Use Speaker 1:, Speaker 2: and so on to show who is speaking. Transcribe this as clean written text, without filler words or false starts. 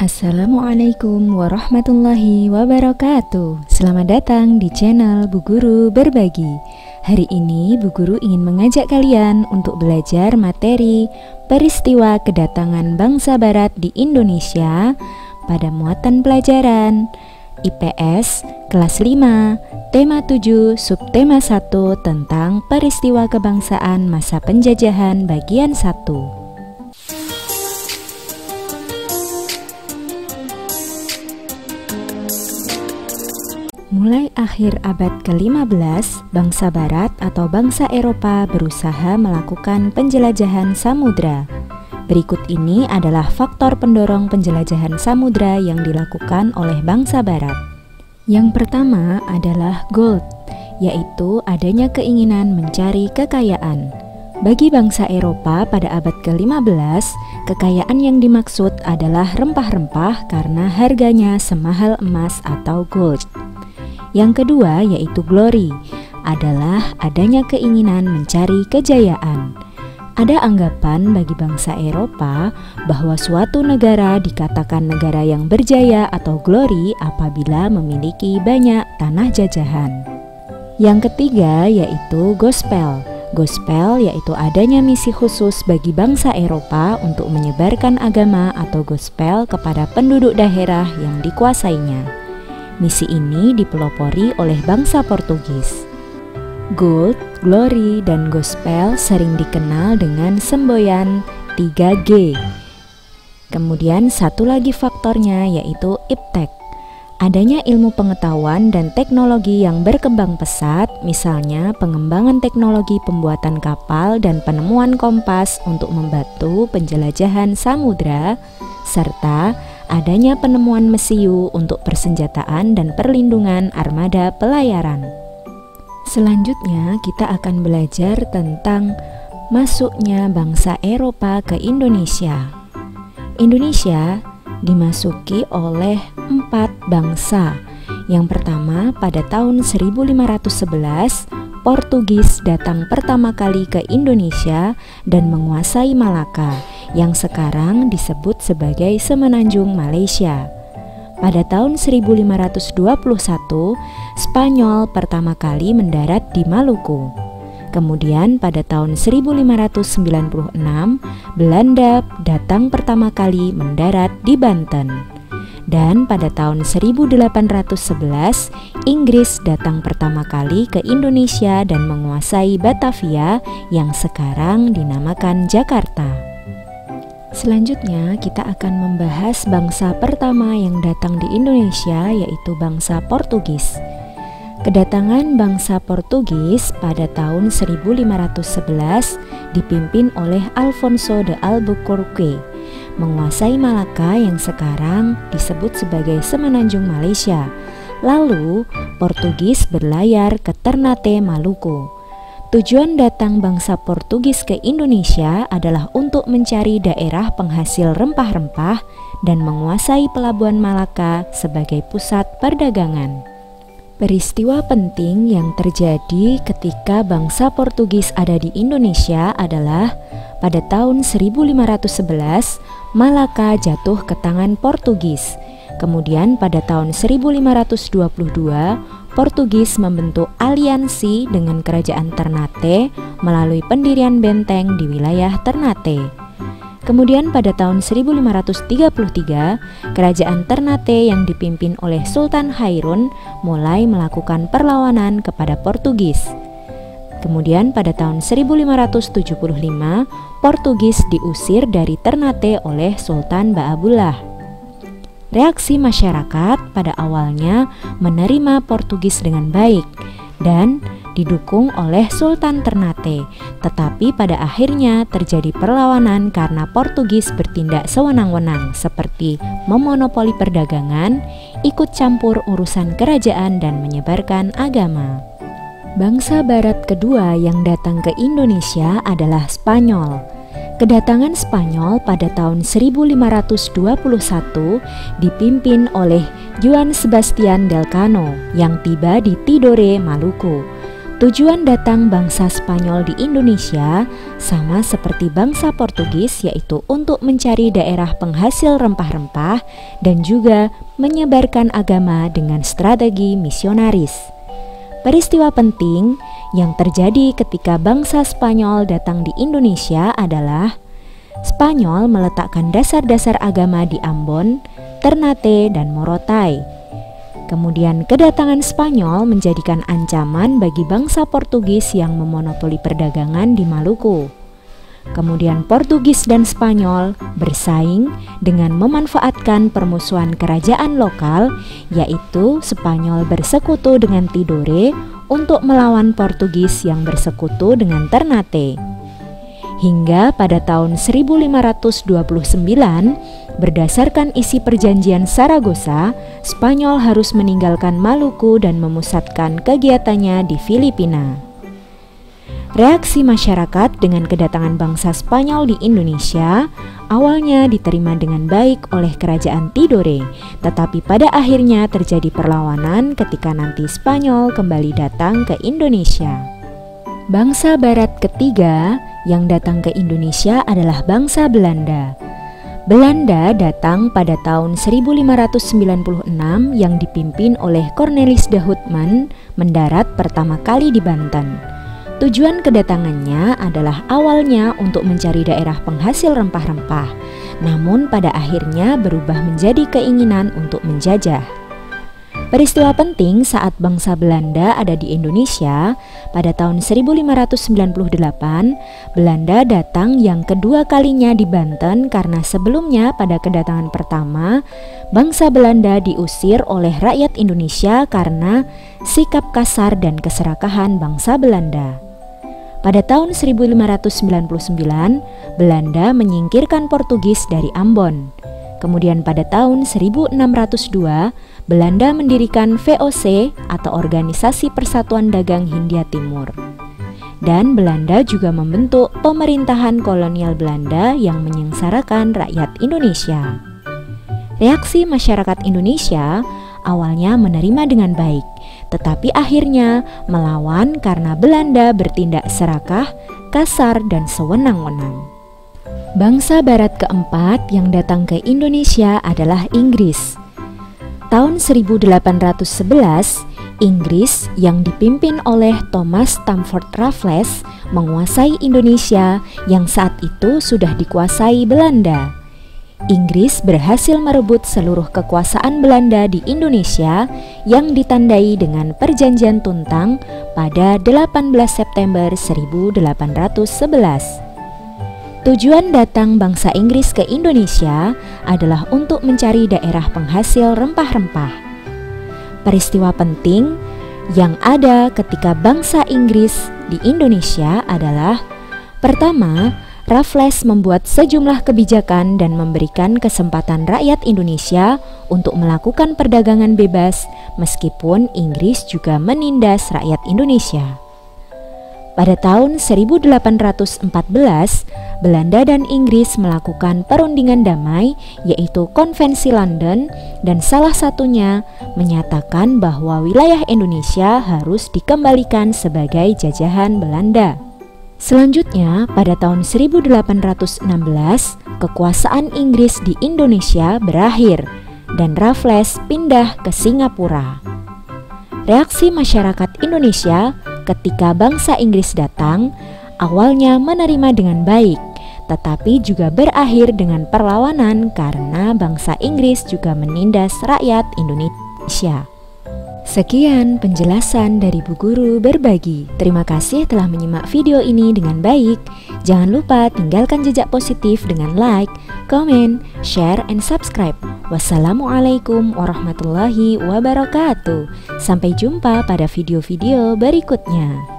Speaker 1: Assalamualaikum warahmatullahi wabarakatuh. Selamat datang di channel Bu Guru Berbagi. Hari ini Bu Guru ingin mengajak kalian untuk belajar materi peristiwa kedatangan bangsa barat di Indonesia pada muatan pelajaran IPS kelas 5, tema 7, subtema 1 tentang peristiwa kebangsaan masa penjajahan bagian 1. Mulai akhir abad ke-15, bangsa barat atau bangsa Eropa berusaha melakukan penjelajahan samudra. Berikut ini adalah faktor pendorong penjelajahan samudra yang dilakukan oleh bangsa barat. Yang pertama adalah gold, yaitu adanya keinginan mencari kekayaan. Bagi bangsa Eropa pada abad ke-15, kekayaan yang dimaksud adalah rempah-rempah karena harganya semahal emas atau gold. Yang kedua yaitu glory, adalah adanya keinginan mencari kejayaan. Ada anggapan bagi bangsa Eropa bahwa suatu negara dikatakan negara yang berjaya atau glory apabila memiliki banyak tanah jajahan. Yang ketiga yaitu gospel. Gospel yaitu adanya misi khusus bagi bangsa Eropa untuk menyebarkan agama atau gospel kepada penduduk daerah yang dikuasainya. Misi ini dipelopori oleh bangsa Portugis. Gold, glory, dan gospel sering dikenal dengan semboyan 3G. Kemudian satu lagi faktornya yaitu iptek. Adanya ilmu pengetahuan dan teknologi yang berkembang pesat, misalnya pengembangan teknologi pembuatan kapal dan penemuan kompas untuk membantu penjelajahan samudra, serta adanya penemuan mesiu untuk persenjataan dan perlindungan armada pelayaran. Selanjutnya kita akan belajar tentang masuknya bangsa Eropa ke Indonesia. Indonesia dimasuki oleh 4 bangsa. Yang pertama pada tahun 1511, Portugis datang pertama kali ke Indonesia dan menguasai Malaka, yang sekarang disebut sebagai Semenanjung Malaysia. Pada tahun 1521, Spanyol pertama kali mendarat di Maluku. Kemudian pada tahun 1596, Belanda datang pertama kali mendarat di Banten. Dan pada tahun 1811, Inggris datang pertama kali ke Indonesia dan menguasai Batavia yang sekarang dinamakan Jakarta. Selanjutnya kita akan membahas bangsa pertama yang datang di Indonesia, yaitu bangsa Portugis. Kedatangan bangsa Portugis pada tahun 1511 dipimpin oleh Alfonso de Albuquerque, menguasai Malaka yang sekarang disebut sebagai Semenanjung Malaysia. Lalu Portugis berlayar ke Ternate, Maluku. Tujuan datang bangsa Portugis ke Indonesia adalah untuk mencari daerah penghasil rempah-rempah dan menguasai pelabuhan Malaka sebagai pusat perdagangan. Peristiwa penting yang terjadi ketika bangsa Portugis ada di Indonesia adalah pada tahun 1511, Malaka jatuh ke tangan Portugis. Kemudian pada tahun 1522, Portugis membentuk aliansi dengan kerajaan Ternate melalui pendirian benteng di wilayah Ternate. Kemudian pada tahun 1533, kerajaan Ternate yang dipimpin oleh Sultan Hairun mulai melakukan perlawanan kepada Portugis. Kemudian pada tahun 1575, Portugis diusir dari Ternate oleh Sultan Baabullah. Reaksi masyarakat pada awalnya menerima Portugis dengan baik dan didukung oleh Sultan Ternate, tetapi pada akhirnya terjadi perlawanan karena Portugis bertindak sewenang-wenang seperti memonopoli perdagangan, ikut campur urusan kerajaan dan menyebarkan agama. Bangsa barat kedua yang datang ke Indonesia adalah Spanyol. Kedatangan Spanyol pada tahun 1521 dipimpin oleh Juan Sebastian Delcano yang tiba di Tidore, Maluku. Tujuan datang bangsa Spanyol di Indonesia sama seperti bangsa Portugis, yaitu untuk mencari daerah penghasil rempah-rempah dan juga menyebarkan agama dengan strategi misionaris. Peristiwa penting yang terjadi ketika bangsa Spanyol datang di Indonesia adalah Spanyol meletakkan dasar-dasar agama di Ambon, Ternate, dan Morotai. Kemudian kedatangan Spanyol menjadikan ancaman bagi bangsa Portugis yang memonopoli perdagangan di Maluku. Kemudian Portugis dan Spanyol bersaing dengan memanfaatkan permusuhan kerajaan lokal, yaitu Spanyol bersekutu dengan Tidore untuk melawan Portugis yang bersekutu dengan Ternate. Hingga pada tahun 1529, berdasarkan isi perjanjian Saragossa, Spanyol harus meninggalkan Maluku dan memusatkan kegiatannya di Filipina. Reaksi masyarakat dengan kedatangan bangsa Spanyol di Indonesia awalnya diterima dengan baik oleh kerajaan Tidore, tetapi pada akhirnya terjadi perlawanan ketika nanti Spanyol kembali datang ke Indonesia. Bangsa Barat ketiga yang datang ke Indonesia adalah bangsa Belanda. Belanda datang pada tahun 1596 yang dipimpin oleh Cornelis de Houtman mendarat pertama kali di Banten. Tujuan kedatangannya adalah awalnya untuk mencari daerah penghasil rempah-rempah, namun pada akhirnya berubah menjadi keinginan untuk menjajah. Peristiwa penting saat bangsa Belanda ada di Indonesia pada tahun 1598, Belanda datang yang kedua kalinya di Banten karena sebelumnya pada kedatangan pertama, bangsa Belanda diusir oleh rakyat Indonesia karena sikap kasar dan keserakahan bangsa Belanda. Pada tahun 1599, Belanda menyingkirkan Portugis dari Ambon. Kemudian pada tahun 1602, Belanda mendirikan VOC atau Organisasi Persatuan Dagang Hindia Timur. Dan Belanda juga membentuk pemerintahan kolonial Belanda yang menyengsarakan rakyat Indonesia. Reaksi masyarakat Indonesia awalnya menerima dengan baik, tetapi akhirnya melawan karena Belanda bertindak serakah, kasar, dan sewenang-wenang. Bangsa Barat keempat yang datang ke Indonesia adalah Inggris. Tahun 1811, Inggris yang dipimpin oleh Thomas Stamford Raffles menguasai Indonesia yang saat itu sudah dikuasai Belanda. Inggris berhasil merebut seluruh kekuasaan Belanda di Indonesia yang ditandai dengan Perjanjian Tuntang pada 18 September 1811. Tujuan datang bangsa Inggris ke Indonesia adalah untuk mencari daerah penghasil rempah-rempah. Peristiwa penting yang ada ketika bangsa Inggris di Indonesia adalah: pertama, Raffles membuat sejumlah kebijakan dan memberikan kesempatan rakyat Indonesia untuk melakukan perdagangan bebas, meskipun Inggris juga menindas rakyat Indonesia. Pada tahun 1814, Belanda dan Inggris melakukan perundingan damai, yaitu Konvensi London, dan salah satunya menyatakan bahwa wilayah Indonesia harus dikembalikan sebagai jajahan Belanda. Selanjutnya, pada tahun 1816, kekuasaan Inggris di Indonesia berakhir dan Raffles pindah ke Singapura. Reaksi masyarakat Indonesia ketika bangsa Inggris datang awalnya menerima dengan baik, tetapi juga berakhir dengan perlawanan karena bangsa Inggris juga menindas rakyat Indonesia. Sekian penjelasan dari Bu Guru Berbagi. Terima kasih telah menyimak video ini dengan baik. Jangan lupa tinggalkan jejak positif dengan like, comment, share, and subscribe. Wassalamualaikum warahmatullahi wabarakatuh. Sampai jumpa pada video-video berikutnya.